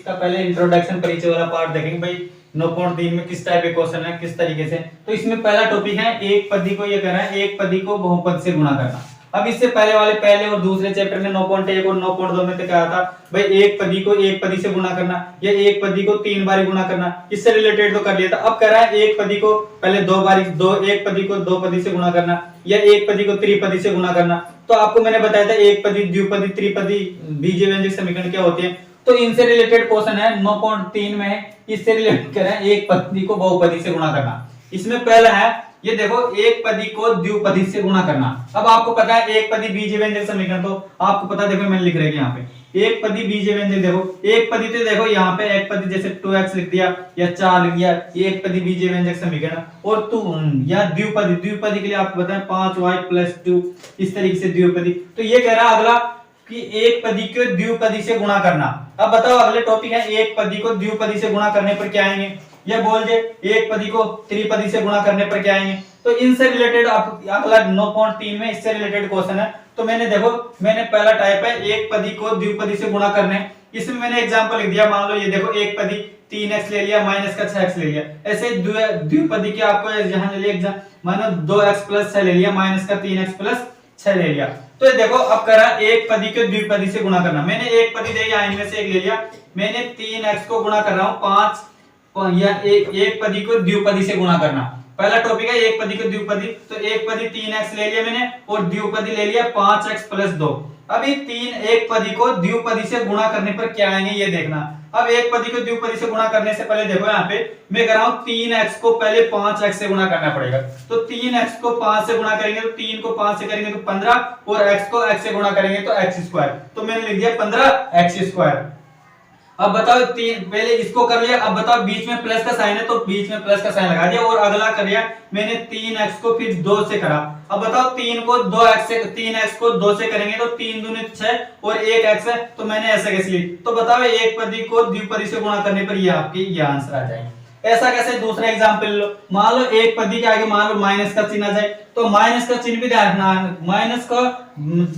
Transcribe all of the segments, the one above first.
इसका पहले इंट्रोडक्शन परिचय वाला पार्ट देखेंगे भाई 9.3 में किस टाइप के क्वेश्चन है, किस तरीके से। तो इसमें पहला टॉपिक है एक पदी को ये करना है, एक पदी को बहुपद से गुणा करना। अब इससे पहले और दूसरे चैप्टर में 9.1 और 9.2 में तो क्या था भाई, एक पदी को एक पदी से गुणा करना या एक पदी को 3 बार गुणा करना, इससे रिलेटेड तो कर लिया था। अब कह रहा है एक पदी को पहले एक पदी को दो पदी से गुणा करना या एक पदी को त्रिपदी से गुणा करना। तो आपको मैंने बताया था एक पदी, द्विपदी, त्रिपदी, बीजीय व्यंजक समीकरण क्या होते हैं। तो इनसे रिलेटेड क्वेश्चन है 9.3 में, इससे रिलेटेड कर रहे हैं एक पदी को बहुपदी से गुणा करना। इसमें पहला है ये देखो, एक पदी को द्विपदी से गुणा करना। अब आपको पता है एक पदी बीजीय व्यंजक समीकरण, तो आपको पता है, देखो मैंने लिख रखा है यहाँ पे एक पदी बीजीय व्यंजक। देखो एक पदी तो देखो यहाँ पे एक पदी जैसे 2x लिख दिया या 4 लिख दिया, एक पदी बीजीय व्यंजक समीकरण। और तू या द्विपदी के लिए आपको पता है 5y + 2 इस तरीके से द्विपदी। तो ये कह रहा है अगला कि एक पदी को द्विपदी से गुणा करना। अब बताओ अगले टॉपिक है एक पदी को द्विपदी से गुणा करने पर क्या आएंगे, ये बोल दे एक पदी को त्रिपदी से गुणा करने पर क्या आएंगे। तो इनसे रिलेटेड अगला 9.3 में इससे रिलेटेड क्वेश्चन है। तो मैंने पहला टाइप है एक पदी को द्विपदी से गुणा करने। इसमें मैंने एग्जांपल लिख दिया, मान लो ये देखो एक पदी 3x ले लिया, माइनस का 6x ले लिया। ऐसे द्विपदी के आपको यहां ले लिया एग्जाम, मानो 2x + 6 ले लिया, माइनस का 3x + 6 ले लिया। तो ये देखो अब करा एक पदी को द्विपदी से गुणा करना। मैंने एक पदी देखा इनमें से एक ले लिया, मैंने 3x को गुणा कर रहा हूं 5 या एक पदी को द्विपदी से गुणा करना। पहला टॉपिक है एक पदी को द्विपदी। तो एक पदी 3x ले लिया मैंने और द्विपदी ले लिया 5x + 2। अभी एक पदी को द्विपदी से गुणा करने पर क्या आएंगे ये देखना। अब एक पदी को द्विपदी से गुणा करने से पहले देखो यहाँ पे मैं कर रहा हूं 3x को पहले 5x से गुणा करना पड़ेगा। तो 3x को 5 से गुणा करेंगे तो 3 को 5 से करेंगे तो 15 और x को x से गुणा करेंगे तो x²। तो मैंने लिख दिया 15x²। अब बताओ पहले इसको कर लिया, अब बताओ बीच में प्लस का साइन है तो बीच में प्लस का साइन लगा दिया। और अगला कर लिया मैंने 3x को फिर 2 से करा। अब बताओ 3x को 2 से करेंगे तो 3 दूनी 6 और 1x है, तो मैंने ऐसे कैसे ली। तो बताओ एक पदी को द्विपदी से गुणा करने पर ये आपके ये आंसर आ जाएंगे। ऐसा कैसे, दूसरा एग्जांपल लो। मान लो एक पदी के आगे मान लो माइनस का चिन्ह आ जाए, तो माइनस का चिन्ह भी ध्यान रखना। माइनस का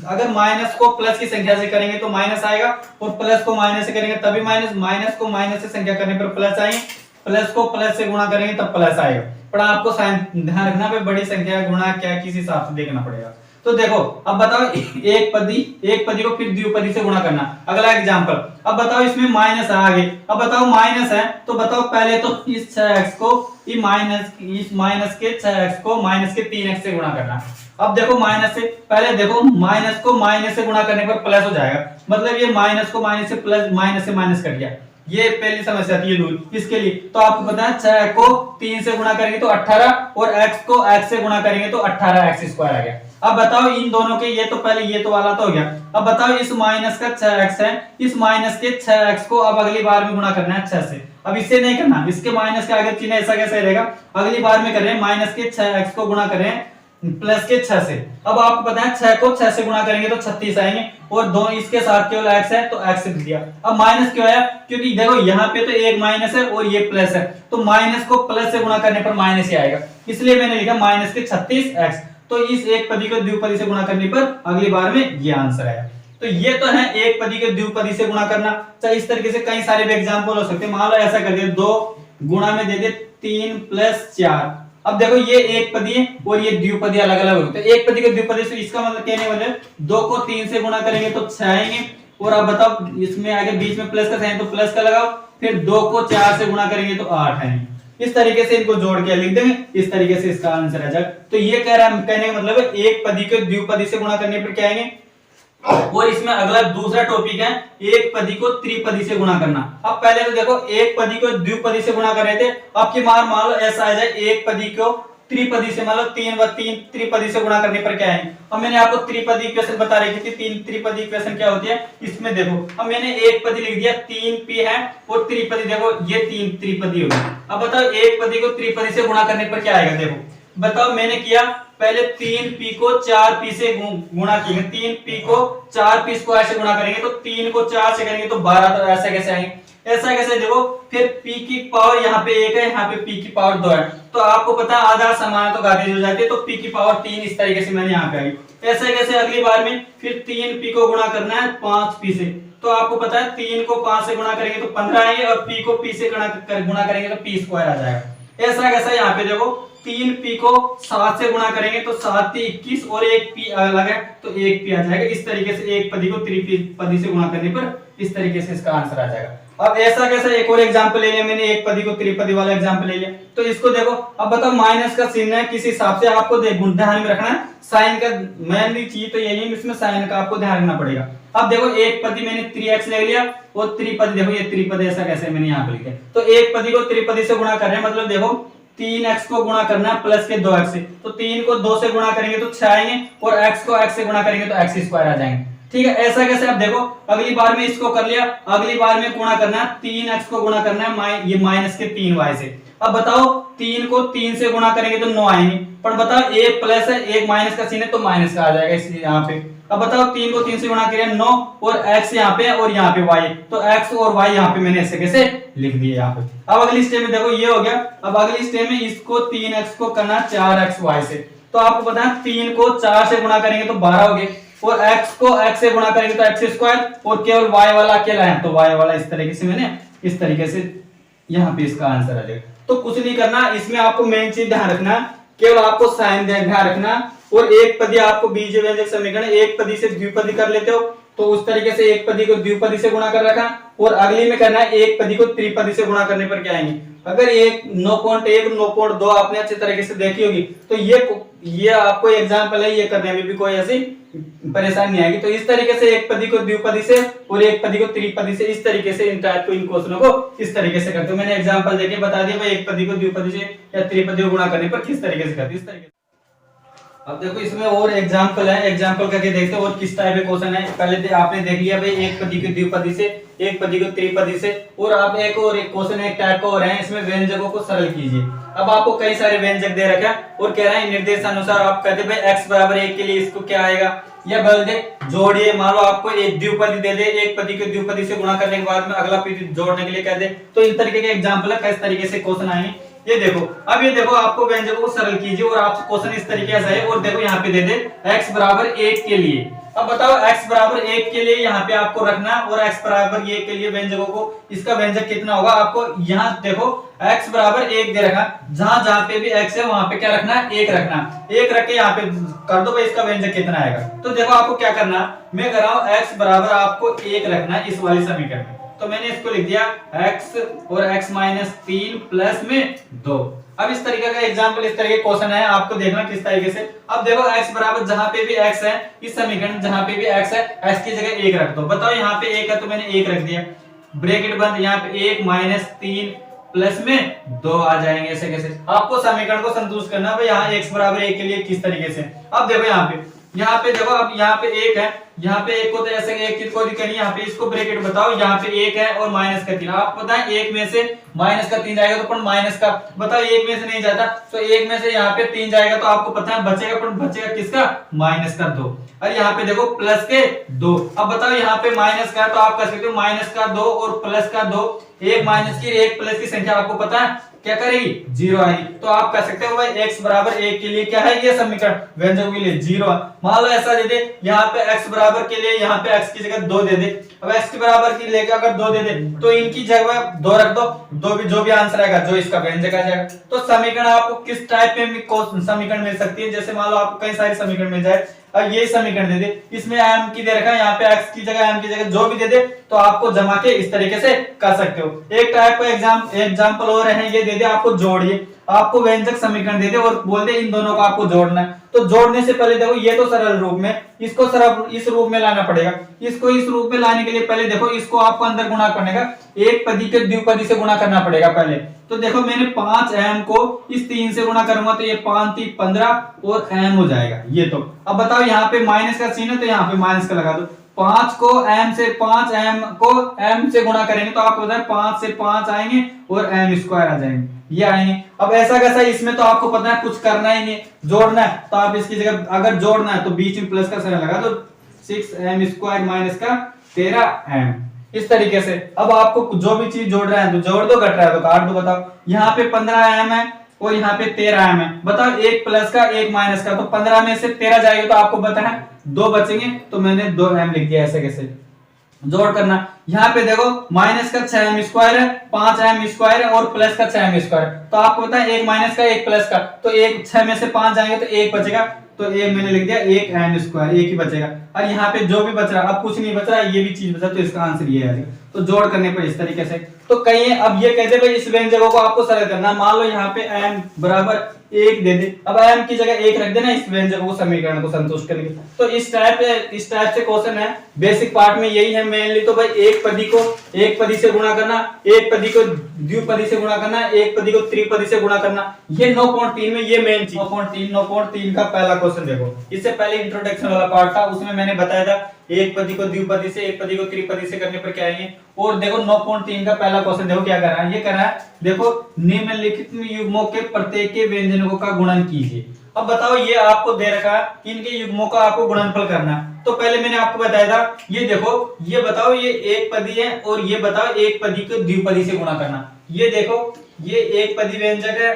अगर माइनस को प्लस की संख्या से करेंगे तो माइनस आएगा और प्लस को माइनस से करेंगे तभी माइनस को माइनस से संख्या करने पर प्लस आएंगे, प्लस को प्लस से गुणा करेंगे तब प्लस आएगा। पर आपको ध्यान रखना भाई बड़ी संख्या गुणा क्या किस हिसाब से देखना पड़ेगा। तो देखो अब बताओ एक पदी को फिर द्विपदी से गुणा करना। अगला एग्जांपल, अब बताओ इसमें माइनस है आगे। अब बताओ माइनस है तो बताओ पहले तो इस 6x को इस माइनस के 6x को माइनस के 3x से गुणा करना। अब देखो माइनस से पहले देखो माइनस को माइनस से गुणा करने पर प्लस हो जाएगा, मतलब ये माइनस को माइनस से प्लस, माइनस से माइनस कर दिया। ये पहली समस्या थी ये रूल इसके लिए। तो आपको पता है 6 को 3 से गुणा करेंगे तो 18 और x को x से गुणा करेंगे तो 18x² आ गया। अब बताओ इन दोनों के ये तो पहले ये तो वाला तो हो गया। अब बताओ इस माइनस का 6x है, इस माइनस के 6x को अब अगली बार में गुणा करना है 6 से। अब इससे नहीं करना, इसके माइनस के आगे चिन्ह ऐसा कैसे रहेगा, अगली बार में कर रहे हैं माइनस के 6x को गुणा कर रहे हैं प्लस के 6 से। अब आपको पता है 6 को 6 से गुणा करेंगे तो 36 आएंगे और दो इसके साथ केवल x है तो x लिख दिया। अब माइनस क्यों आया, क्योंकि देखो यहाँ पे तो एक माइनस है और ये प्लस है, तो माइनस को प्लस से गुणा करने पर माइनस ही आएगा, इसलिए मैंने लिखा माइनस के 36x। तो इस एक पदी को द्विपदी से गुणा करने पर अगली बार में ये आंसर है। तो ये तो है एक पदी को द्विपदी से गुणा करना। चाहे इस तरीके से कई सारे भी एग्जांपल हो सकते हैं। मान लो ऐसा कर दिया 2 गुणा में दे दे 3 + 4। अब देखो ये एक पदी है और ये द्विपदी अलग अलग होते हैं। एक पदी को द्विपदी से इसका मतलब कहने वाले 2 को 3 से गुणा करेंगे तो 6 आएंगे। और अब बताओ इसमें आगे बीच में प्लस का साइन तो प्लस का लगाओ, फिर 2 को 4 से गुणा करेंगे तो 8 आएंगे। इस तरीके से इनको जोड़ के लिख देंगे, इस तरीके से इसका आंसर आ जाएगा। तो ये कह रहा है, कहने का मतलब है एक पदी को द्विपदी से गुणा करने पर क्या आएंगे। और इसमें अगला दूसरा टॉपिक है एक पदी को त्रिपदी से गुणा करना। अब पहले तो देखो एक पदी को द्विपदी से गुणा कर रहे थे, आपकी मान लो ऐसा आ जाए एक पदी को त्रिपदी से, मान लो 3 व 3 त्रिपदी से गुणा करने पर क्या है। अब मैंने आपको त्रिपदी इक्वेशन बता रही थी, 3 त्रिपदी इक्वेशन क्या होती है। इसमें देखो अब मैंने एक पदी लिख दिया 3p है और त्रिपदी देखो ये 3 त्रिपदी होगी। अब बताओ एक पदी को त्रिपदी से गुणा करने पर क्या आएगा। देखो बताओ मैंने किया पहले 3p को 4p से गुणा किया, 3p को 4p स्क्वायर से गुणा करेंगे तो 3 को 4 से करेंगे तो 12। तो ऐसा कैसे आएंगे, ऐसा कैसे देखो फिर p की पावर यहाँ पे 1 है, यहाँ पे p की पावर 2 है। तो आपको पता है आधार समान तो घातीय हो जाती है, तो p की पावर 3 इस तरीके से मैंने यहाँ पे आई। ऐसे कैसे अगली बार में फिर 3p को गुणा करना है 5p से, तो आपको पता है 3 को 5 से गुणा करेंगे तो 15 आएंगे और p को p से गुणा करेंगे तो p स्क्वायर आ जाएगा। ऐसा कैसा यहाँ पे देखो 3p को 7 से गुणा करेंगे तो 7 × 21 और एक p अलग है तो एक p आ जाएगा। इस तरीके से एक पदी को त्रिपदी से गुणा करने पर इस तरीके से इसका आंसर आ जाएगा। अब ऐसा कैसा एक और एग्जांपल ले लिया मैंने, एक पदी को त्रिपदी वाला एग्जांपल ले लिया। तो इसको देखो, अब बताओ माइनस का चिन्ह है, किस हिसाब से आपको ध्यान में रखना है। साइन का मेनली चीज तो यही है, इसमें साइन का आपको ध्यान रखना पड़ेगा। अब देखो एक पदी मैंने 3x ले लिया और त्रिपदी, देखो ये त्रिपदी ऐसा कैसे मैंने यहाँ पे लिखा है। तो एक पदी को त्रिपदी से गुणा कर रहे हैं, मतलब देखो 3x को गुणा करना है प्लस के 2x से, तो 3 को 2 से गुणा करेंगे तो 6 आएंगे और x को x से गुणा करेंगे तो x स्क्वायर आ जाएंगे। ठीक है, ऐसा कैसे। अब देखो अगली बार में इसको कर लिया, अगली बार में गुणा करना है 3x को गुणा करना है ये माइनस के 3y से। अब बताओ 3 को 3 से गुणा करेंगे तो 9 आएंगे, पर बताओ एक प्लस है एक माइनस का चिन्ह है तो माइनस का आ जाएगा इसलिए यहाँ पे। अब बताओ 3 को 3 से गुणा करें 9 और x यहाँ पे और यहाँ पे y, तो x और y यहाँ पे मैंने ऐसे कैसे लिख दिए यहाँ पे। अब अगली स्टेप में देखो ये हो गया। अब अगली स्टेप में इसको 3x को करना 4xy से, तो आपको पता है 3 को 4 से गुणा करेंगे तो 12 हो गए और x को x से गुणा करेंगे तो x स्क्वायर और केवल y वाला अकेला है तो y वाला। इस तरीके से मैंने इस तरीके से यहाँ पे इसका आंसर आ जाएगा। तो कुछ नहीं करना, इसमें आपको मेन चीज ध्यान रखना, केवल आपको साइन ध्यान रखना। और एक पदी आपको बीजीय व्यंजक समीकरण एक पदी से द्विपदी कर लेते हो तो उस तरीके से एक पदी को द्विपदी से गुणा कर रखा और अगली में करना है एक पदी को त्रिपदी से गुणा करने पर क्या आएंगे। अगर एक 9.1 9.2 आपने अच्छे तरीके से देखी होगी तो ये आपको एग्जांपल है, ये करने में भी कोई ऐसी परेशानी नहीं आएगी। तो इस तरीके से एक पदी को द्विपदी से और एक पदी को त्रिपदी से इस तरीके से इन टाइप को इन क्वेश्चनों को इस तरीके से करते हो। मैंने एग्जांपल देके बता दिया भाई एक पदी को द्विपदी से या त्रिपदी को गुणा करने पर किस तरीके से करते हैं, इस तरीके से। अब देखो इसमें और एग्जांपल है, एग्जांपल करके देखते हैं और किस टाइप के क्वेश्चन है। पहले आपने देख लिया भाई एक पदी को द्विपदी से एक पदी को त्रिपदी से, और आप एक क्वेश्चन एक टाइप का और है, इसमें व्यंजकों को सरल कीजिए। अब आपको कई सारे व्यंजक दे रखा है और कह रहा है निर्देशानुसार आप कहते भाई x बराबर 1 के लिए इसको क्या आएगा या बदल दे जोड़िए। मान लो आपको एक द्विपदी दे दे, एक पदी को द्विपदी से गुणा करने के बाद में अगला पदी जोड़ने के लिए कह दे, तो इन तरीके के एग्जांपल है किस तरीके से क्वेश्चन आएंगे। ये देखो, अब ये देखो आपको व्यंजकों को सरल कीजिए और आप क्वेश्चन इस तरीके से है और देखो यहाँ पे दे दे x बराबर 1 के लिए। अब बताओ x बराबर 1 के लिए यहाँ पे आपको रखना और x बराबर 1 के लिए व्यंजकों को इसका व्यंजक कितना होगा आपको यहाँ देखो x बराबर 1 दे रखा, जहां जहां पे भी x है वहां पे क्या रखना है 1 रखना, 1 रख के यहाँ पे कर दो भाई इसका व्यंजक कितना आएगा। तो देखो आपको क्या करना, मैं कर रहा हूँ x बराबर आपको 1 रखना है इस वाली समीकरण में, तो मैंने इसको लिख दिया x और x माइनस 3 प्लस में 2। अब इस तरीके का एग्जांपल इस तरीके क्वेश्चन है, आपको देखना किस तरीके से। अब देखो x बराबर जहां पे भी x है इस समीकरण जहां पे भी x है x की जगह 1 रख दो। बताओ यहाँ पे 1 है तो मैंने 1 रख दिया, ब्रैकेट बंद, यहाँ पे 1 माइनस 3 प्लस में 2 आ जाएंगे। ऐसे कैसे आपको समीकरण को संतुष्ट करना है यहाँ x बराबर 1 के लिए किस तरीके से। अब देखो यहाँ पे देखो, अब यहाँ पे 1 है, यहाँ पे 1 को तो ऐसे 1 को दिक्कत नहीं, यहाँ पे इसको ब्रैकेट बताओ, यहाँ पे 1 है और माइनस का 3। आपको पता है 1 में से माइनस का 3 जाएगा तो पर माइनस का बताओ 1 में से नहीं जाता, तो 1 में से यहाँ पे 3 जाएगा तो आपको पता है बचेगा, पर बचेगा किसका माइनस का 2। और यहाँ पे देखो प्लस के 2। अब बताओ यहाँ पे माइनस का, तो आप कर सकते हो माइनस का 2 और प्लस का 2, एक माइनस की एक प्लस की संख्या आपको पता है क्या करेगी 0 आएगी। तो आप कह सकते हो भाई x बराबर 1 के लिए क्या है ये समीकरण व्यंजक के लिए 0। मान लो ऐसा दे दे, यहाँ पे x बराबर के लिए यहाँ पे x की जगह 2 दे दे। अब x के बराबर की लेके अगर 2 दे दे तो इनकी जगह 2 रख दो, जो भी आंसर आएगा जो इसका व्यंजक आ जाएगा। तो समीकरण आपको किस टाइप में समीकरण मिल सकती है, जैसे मान लो आपको कई सारे समीकरण मिल जाए। अब ये समीकरण दे दे, इसमें m की दे रखा है, यहाँ पे x की जगह m की जगह जो भी दे दे तो आपको जमा के इस तरीके से कर सकते हो। एक टाइप का एग्जांपल और है, ये दे दे आपको जोड़िए, आपको व्यंजक समीकरण दे दे और बोल दे इन दोनों को आपको जोड़ना है। तो जोड़ने से पहले देखो ये तो सरल रूप में, इसको सरल इस रूप में लाना पड़ेगा। इसको इस रूप में लाने के लिए पहले देखो इसको आपको अंदर गुणा करने का, एक पदी के द्विपदी से गुणा करना पड़ेगा पहले। तो देखो मैंने 5m को इस 3 से गुणा करूंगा तो ये 5 3 15 और m हो जाएगा ये। तो अब बताओ यहाँ पे माइनस का चिन्ह है तो यहाँ पे माइनस का लगा दो। 5 को m से गुणा करेंगे तो आपको पता है 5 से 5 आएंगे और m स्क्वायर आ जाएंगे, ये आएंगे। अब ऐसा कैसा, इसमें तो आपको पता है कुछ करना ही नहीं, जोड़ना है। तो आप इसकी जगह अगर जोड़ना है तो बीच में प्लस का साइन लगा दो, 6m स्क्वायर माइनस का 13m, इस तरीके से। अब आपको जो भी चीज जोड़ रहे हैं तो जोड़ दो, घट रहा है तो काट दो। बताओ यहाँ पे 15m है और यहाँ पे 13m है, बताओ एक प्लस का एक माइनस का, तो 15 में से 13 जाएगा तो आपको पता है 2 बचेंगे, तो मैंने 2m लिख दिया ऐसे कैसे। जोड़ करना। यहाँ पे देखो माइनस का 6m² है, 5m² है और प्लस का 6m²। तो आपको पता है एक माइनस का एक प्लस का, तो एक 6 में से 5 जाएंगे तो एक बचेगा, तो ये मैंने लिख दिया 1m², एक ही बचेगा। और यहाँ पे जो भी बच रहा, अब कुछ नहीं बच रहा, ये भी चीज बचा, तो इसका आंसर ये है। तो जोड़ करने पर इस तरीके से। तो कहीं अब ये कहते भाई इस व्यंजकों को आपको सरल करना, मान लो यहाँ पे m बराबर 1 दे दे, अब m की जगह 1 रख देना इस व्यंजकों को समीकरण को संतुष्ट करने के। तो इस टाइप से क्वेश्चन है, बेसिक पार्ट में यही है मेनली। तो भाई एक पदी को एक पदी से गुणा करना, एक पदी को द्विपदी से गुणा करना, एक पदी को त्रिपदी से गुणा करना, ये 9.3 में ये मेन चीज। 9.3 का पहला क्वेश्चन देखो, इससे पहले इंट्रोडक्शन वाला पार्ट था, उसमें मैंने बताया था एक पदी को द्विपदी से एक पदी को त्रिपदी से करने पर क्या आएंगे। और देखो 9.3 का पहला क्वेश्चन देखो क्या कर रहा है, ये कर रहा है देखो निम्नलिखित युग्मों के प्रत्येक के व्यंजकों का गुणन कीजिए। अब बताओ ये आपको दे रखा है कि इनके युग्मों का आपको गुणनफल करना है। तो पहले मैंने आपको बताया था, ये देखो ये बताओ ये एक पदी है और ये बताओ एक पदी को द्विपदी से गुणा करना। ये देखो ये एक पदी व्यंजक है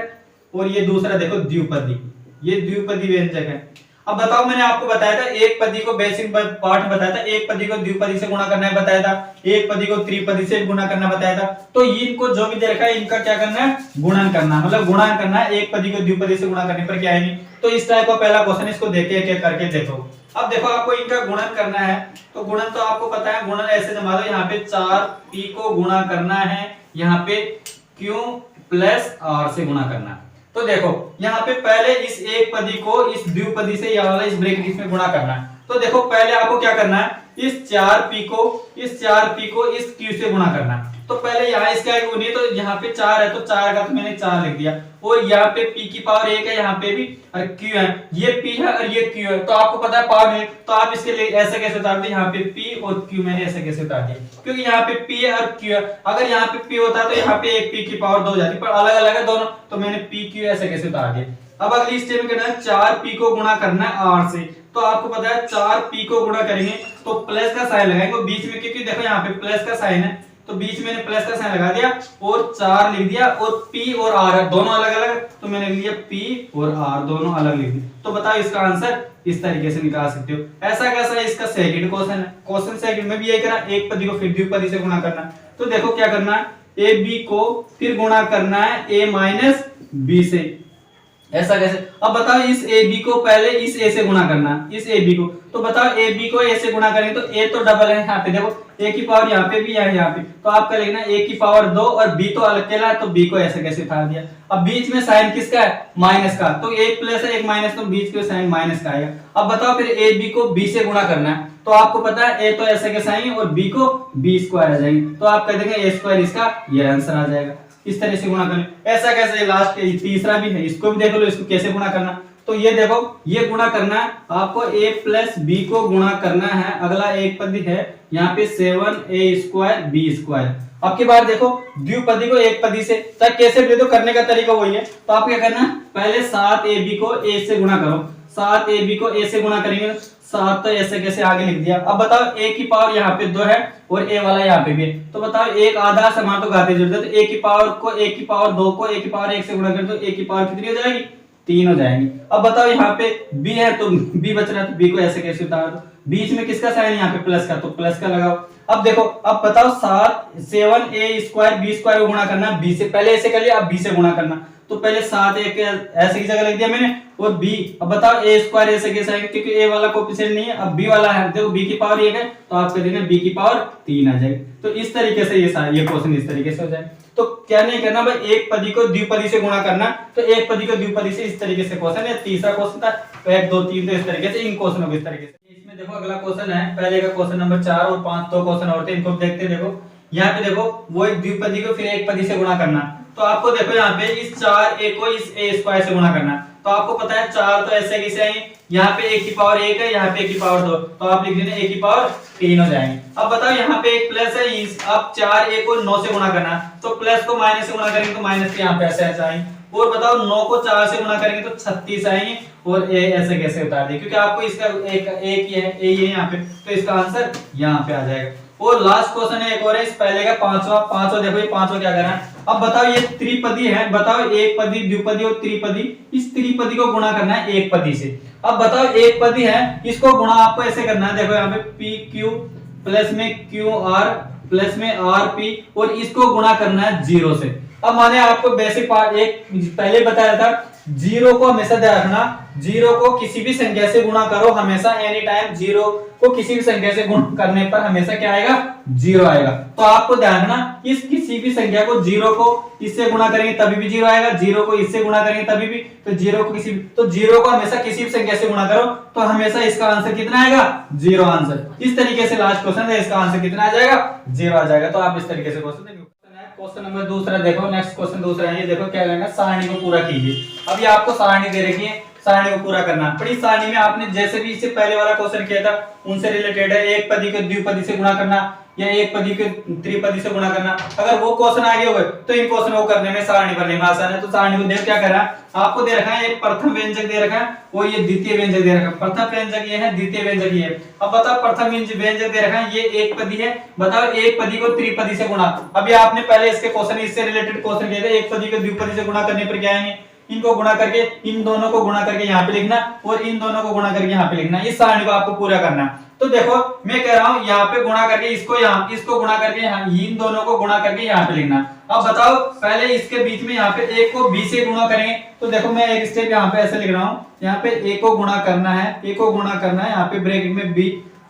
और ये दूसरा देखो द्विपदी, ये द्विपदी व्यंजक है। अब बताओ मैंने आपको बताया था एक पदी को बेसिक पार्ट बताया था, एक पदी को द्विपदी से गुणा करना है बताया था, एक पदी को त्रिपदी से गुणा करना बताया था। तो इनको जो भी दे रखा है इनका क्या करना है, गुणन करना, मतलब गुणन करना है। एक पदी को द्विपदी से गुणा करने पर क्या आएगी। तो इस टाइप का पहला क्वेश्चन, इसको देख के करके देखो। अब देखो आपको इनका गुणन करना है, तो गुणन तो आपको पता है, गुणन ऐसे जमा दो, यहाँ पे 4p को गुणा करना है, यहाँ पे q प्लस r से गुणा करना है। तो देखो यहाँ पे पहले इस एक पदी को इस द्विपदी से या वाला इस ब्रैकेट में गुणा करना है। तो देखो पहले आपको क्या करना है, इस 4p को इस q से गुणा करना है। तो पहले यहाँ इसका एक गुणित, तो यहाँ पे 4 है तो 4 का तो मैंने 4 लिख दिया, और यहाँ पे p की पावर 1 है, यहाँ पे भी और q है, ये p है और ये q है। तो आपको पता है पावर है, तो आप इसके लिए ऐसे कैसे उतार दे, यहाँ पे p और q मैंने ऐसे कैसे उतार दिया, क्योंकि यहाँ पे p है और q है। अगर यहाँ पे p होता तो यहाँ पे एक p की पावर 2 हो जाती, पर अलग अलग है दोनों, तो मैंने p q ऐसे कैसे उतार दिया। अब अगली स्टेप में करना है 4p को गुणा करना है r से। तो आपको पता है 4p को गुणा करेंगे तो प्लस का साइन लगाएंगे बीच में, क्योंकि देखो यहाँ पे प्लस का साइन है, तो बीच में मैंने प्लस का साइन लगा दिया और 4 लिख दिया, और p और r है दोनों अलग अलग, तो मैंने लिख दिया p और r दोनों अलग लिख दिए। तो बताओ इसका आंसर इस तरीके से निकाल सकते हो। ऐसा कैसा है, इसका सेकंड क्वेश्चन है, क्वेश्चन सेकंड में भी यही करा, एक पदी को फिर द्विपदी से गुणा करना। तो देखो क्या करना है, ab को फिर गुणा करना है a माइनस b से। ऐसा कैसे, अब बताओ इस AB को पहले इस A से गुणा करना, इस AB को। तो बताओ AB को A से गुणा करेंगे तो A तो डबल है, यहाँ पे देखो A की पावर यहाँ पे भी है, यहाँ पे, तो आपका लिखना A की पावर 2 और B तो अलग केला है, तो B को ऐसे कैसे उतार दिया। अब बीच में साइन किसका है, माइनस का, तो एक प्लस है एक माइनस, तो बीच में साइन माइनस का आएगा। अब बताओ फिर AB को B से गुणा करना है, तो आपको पता है A तो ऐसे कैसे आएंगे और B को B स्क्वायर आ जाएंगे, तो आप कह देंगे A स्क्वायर, इसका ये आंसर आ जाएगा। इस तरह से गुणा करें। ऐसा कैसे, लास्ट तीसरा भी है, इसको भी देख लो, इसको कैसे गुणा करना। तो ये देखो ये गुणा करना है आपको, a प्लस b को गुणा करना है। अगला एक पदी है यहाँ पे 7a² b²। अब की बार देखो द्विपदी को एक पदी से, तक कैसे भी, तो करने का तरीका वही है। तो आप क्या करना, पहले 7ab को a से गुणा करो, 7ab को a से गुणा करेंगे, 7 तो ऐसे कैसे आगे लिख दिया। अब बताओ a की पावर यहाँ पे 2 है और a वाला यहाँ पे भी है, तो बताओ एक आधा समान तो घाते जुड़ जाए, तो a की पावर 2 को a की पावर 1 से गुणा कर दो, a की पावर कितनी हो जाएगी, 3 हो जाएंगी। अब बताओ यहाँ पे b है तो b बच रहा है, तो b को ऐसे कैसे उतार दो, बीच में किसका साइन, यहाँ पे प्लस का, तो प्लस का लगाओ। अब देखो अब बताओ 7a² b² को गुणा करना b से, पहले ऐसे कर लिया, अब b से गुणा करना। तो पहले 7 a के ऐसे की जगह लिख दिया मैंने, और b, अब बताओ a² ऐसे कैसे आएगा, क्योंकि a वाला कोएफिशिएंट नहीं है, अब b वाला है, देखो b की पावर 1 है, तो आप कह देंगे b की पावर 3 आ जाएगी। तो इस तरीके से ये क्वेश्चन इस तरीके से हो जाए। तो क्या नहीं करना भाई, एक पदी को द्विपदी से गुणा करना, तो एक पदी को द्विपदी से इस तरीके से क्वेश्चन है। तीसरा क्वेश्चन था 1 2 3, तो इस तरीके से इन क्वेश्चनों को इस तरीके से। इसमें देखो अगला क्वेश्चन है, पहले का क्वेश्चन नंबर 4 और 5, 2 क्वेश्चन और थे, इनको देखते देखो। यहाँ पे देखो वो एक द्विपदी को फिर एक पदी से गुणा करना, तो आपको देखो यहाँ पे इस 4a को इस a² से गुणा करना। तो आपको पता है 4 तो ऐसे कैसे आएंगे, यहाँ पे a की पावर 1 है, यहाँ पे a की पावर 2, तो आप लिख देंगे a की पावर 3 हो जाएंगे। अब बताओ यहाँ पे एक प्लस है, अब 4a को 9 से गुणा करना, तो प्लस को माइनस से गुणा करेंगे तो माइनस के यहाँ पे ऐसे आएंगे, और बताओ 9 को 4 से गुणा करेंगे तो 36 आएंगे, और a ऐसे कैसे उतार दिए, क्योंकि आपको इसका एक ही है, a ही है यहाँ पे, तो इसका आंसर यहाँ पे आ जाएगा। और लास्ट क्वेश्चन है एक और है, इस पहले का पांचवा देखो, ये पांचवा क्या कर रहा है। अब बताओ ये त्रिपदी है, बताओ एक पदी द्विपदी और त्रिपदी, इस त्रिपदी को गुणा करना है एक पदी से। अब बताओ एक पदी है, इसको गुणा आपको ऐसे करना है, देखो यहाँ पे p q प्लस में क्यू आर प्लस में आर पी और इसको गुणा करना है 0 से। अब मैंने आपको बेसिक पार्ट एक पहले बताया था, 0 को हमेशा ध्यान रखना, 0 को किसी भी संख्या से गुणा करो हमेशा, एनी टाइम 0 को किसी भी संख्या से गुणा करने पर हमेशा क्या आएगा, 0 आएगा। तो आपको ध्यान रखना, इस किसी भी संख्या को 0 को इससे गुणा करेंगे तभी भी 0 आएगा, 0 को इससे गुणा करेंगे तभी भी, तो 0 को किसी तो 0 को हमेशा किसी भी संख्या से गुणा करो तो हमेशा इसका आंसर कितना आएगा, 0 आंसर। इस तरीके से लास्ट क्वेश्चन है, इसका आंसर कितना आ जाएगा, 0 आ जाएगा। तो आप इस तरीके से क्वेश्चन देखो। क्वेश्चन नंबर दूसरा देखो, नेक्स्ट क्वेश्चन दूसरा है, ये देखो क्या करना, सारणी को पूरा कीजिए। अब ये आपको सारणी दे रखी है, सारणी को पूरा करना। पर इस सारणी में आपने जैसे भी इससे पहले वाला क्वेश्चन किया था उनसे रिलेटेड है, एक पदी को द्विपदी से गुणा करना या एक पदी को त्रिपदी से गुणा करना। अगर वो क्वेश्चन आगे हो गए तो इन क्वेश्चन को करने में सारणी भरने में आसान है। तो सारणी को देख क्या कर रहा है, आपको दे रखा है एक प्रथम व्यंजक दे रखा है और ये द्वितीय व्यंजक दे रखा है। प्रथम व्यंजक ये है, द्वितीय व्यंजक ये है। अब बताओ प्रथम व्यंजक दे रखा है, ये एक पदी है, बताओ एक पदी को त्रिपदी से गुणा। अभी आपने पहले इसके क्वेश्चन इससे रिलेटेड क्वेश्चन किए थे, एक पदी को द्विपदी से गुणा करने पर क्या आएंगे, इनको गुणा करके इन दोनों को गुणा करके यहाँ पे लिखना और इन दोनों को गुणा करके यहाँ पे लिखना। इस सारणी को आपको पूरा करना है। तो देखो मैं कह रहा हूं यहाँ पे गुणा करके इसको यहाँ, इसको गुणा करके यहाँ, इन दोनों को गुणा करके यहाँ पे लिखना। अब बताओ पहले इसके बीच में यहाँ पे a को b से गुणा करेंगे। तो देखो मैं एक स्टेप यहाँ पे ऐसे लिख रहा हूँ, यहाँ पे a को गुणा करना है, a को गुणा करना है, यहाँ पे ब्रैकेट में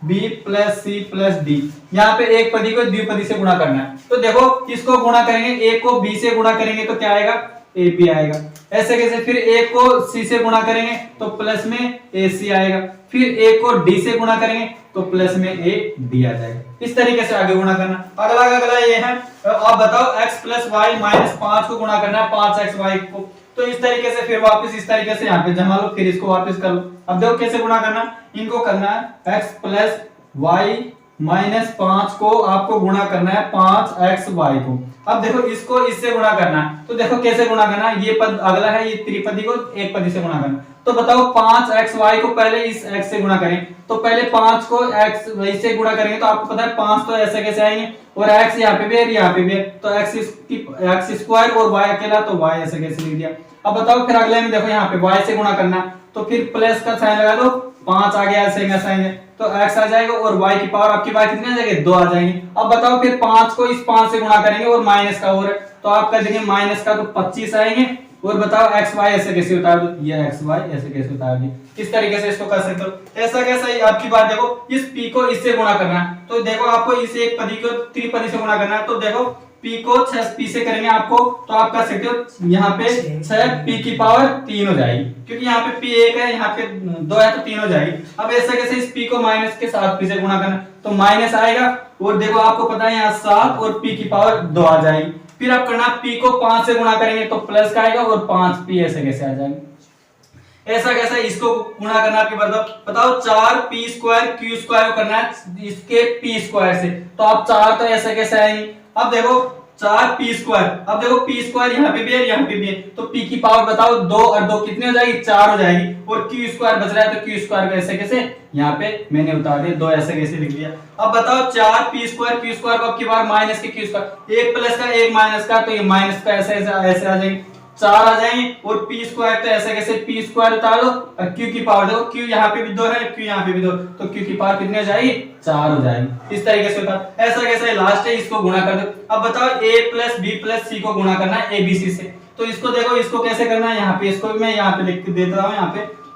b plus c plus d, यहाँ पे एक पदी को द्विपदी से गुणा करना है। तो देखो इसको गुणा करेंगे, a को b से गुणा करेंगे तो क्या आएगा, ab आएगा। ऐसे कैसे, फिर a को c से गुणा करेंगे तो प्लस में ac आएगा, फिर a को d से गुणा करेंगे तो प्लस में ad आ जाएगा। इस तरीके से आगे गुणा करना। अगला ये है, अब बताओ x प्लस वाई माइनस 5 को गुणा करना है 5xy को। तो इस तरीके से फिर वापस इस तरीके से यहाँ पे जमा लो, फिर इसको वापस कर लो। अब देखो कैसे गुणा करना, इनको करना है x प्लस वाई माइनस 5 को आपको गुणा करना है 5xy को। अब देखो इसको इससे गुणा करना है, तो देखो कैसे गुणा करना है, ये पद अगला है, ये त्रिपदी को एक पदी से गुणा करना। तो बताओ 5xy को पहले इस x से गुणा करें, तो पहले 5 को x से गुणा करेंगे तो आपको पता है 5 तो ऐसे कैसे आएंगे और x यहाँ पे भी है यहाँ पे भी है, तो x स्क्वायर और y अकेला तो y ऐसे कैसे लिख दिया। अब बताओ फिर अगले में देखो यहाँ पे y से गुणा करना, तो फिर प्लस का साइन लगा दो, 5 आ गया ऐसे साइन है तो x आ जाएगा और y की पावर आपकी बात कितनी आ जाएगी, 2 आ जाएंगे। अब बताओ फिर 5 को इस 5 से गुणा करेंगे और माइनस का और तो आप कर देंगे माइनस का तो 25 आएंगे। और बताओ x y ऐसे कैसे उतार दो, ये x y ऐसे कैसे उतार दिए। किस तरीके से इसको कर सकते हो, ऐसा कैसा आपकी बात देखो, इस p को इससे गुणा करना है। तो देखो आपको इस एक पदी को त्रिपदी से गुणा करना है, तो देखो p को 6p से करेंगे आपको, तो आप कर सकते हो यहाँ पे 6p की पावर 3 हो जाएगी, क्योंकि यहाँ पे p 1 है, यहाँ पे 2 है तो 3 हो जाएगी। अब ऐसा कैसे, इस p को माइनस के साथ p से गुणा करना, तो माइनस आएगा और देखो आपको पता है यहाँ 7 और p की पावर 2 आ जाएगी। फिर आप करना p को 5 से गुणा करेंगे तो प्लस का आएगा और 5p ऐसे कैसे आ जाएंगे। ऐसा कैसा इसको गुणा करना आपके बताओ 4p स्क्वायर q स्क्वायर को करना है इसके p स्क्वायर से, तो आप 4 तो ऐसे कैसे आएंगे। अब देखो 4p स्क्वायर, अब देखो p स्क्वायर यहाँ पे भी है यहाँ पे भी है, तो p की पावर बताओ 2 और 2 कितनी हो जाएगी, 4 हो जाएगी। और q स्क्वायर बच रहा है तो q स्क्वायर को ऐसे कैसे यहाँ पे मैंने उतार दिया, 2 ऐसे कैसे लिख दिया। अब बताओ 4p स्क्वायर q स्क्वायर को आपकी बार माइनस के q स्क्वायर, एक प्लस का एक माइनस का, तो ये माइनस का ऐसे ऐसे आ जाएंगे, 4 आ जाएंगे। और p स्क्वायर तो ऐसे कैसे p स्क्वायर उतार दो और q की पावर देखो, q यहाँ पे भी 2 है, q यहाँ पे भी 2, तो q की पावर कितनी हो जाएगी, 4 हो जाएगी। इस तरीके से होता है। ऐसा कैसे लास्ट है, इसको गुणा कर दो। अब बताओ a plus b plus c को गुणा करना है abc से, तो इसको देखो इसको कैसे करना है, यहाँ पे इसको भी मैं यहाँ पे लिख के देता हूँ,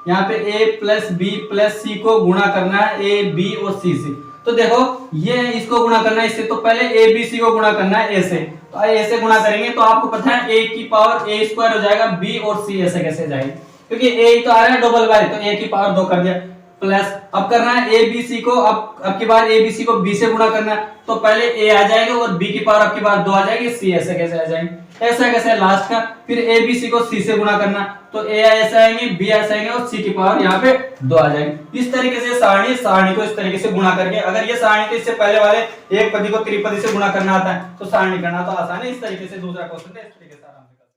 यहाँ पे a plus b plus c को गुणा करना है a b और c से। तो देखो ये इसको गुणा करना है इससे, तो पहले a b c को गुणा करना है a से, तो a से गुणा करेंगे तो आपको पता है a की पावर a स्क्वायर हो जाएगा, b और c ऐसे कैसे जाएगी, क्योंकि a तो आ रहा है डबल बार, तो a की पावर 2 कर दिया प्लस। अब करना है a b c को, अब की बार a b c को b से गुणा करना है, तो पहले a आ जाएगा और b की पावर आपकी बार 2 आ जाएगी, c ऐसे कैसे आ जाएंगे। ऐसा कैसे लास्ट का, फिर a b c को c से गुणा करना, तो a ऐसे आएंगे b ऐसे आएंगे और c की पावर यहाँ पे 2 आ जाएगी। इस तरीके से सारणी को इस तरीके से गुणा करके, अगर ये सारणी तो इससे पहले वाले एक पदी को त्रिपदी से गुणा करना आता है तो सारणी करना तो आसान है। इस तरीके से दूसरा क्वेश्चन है इस तरीके से।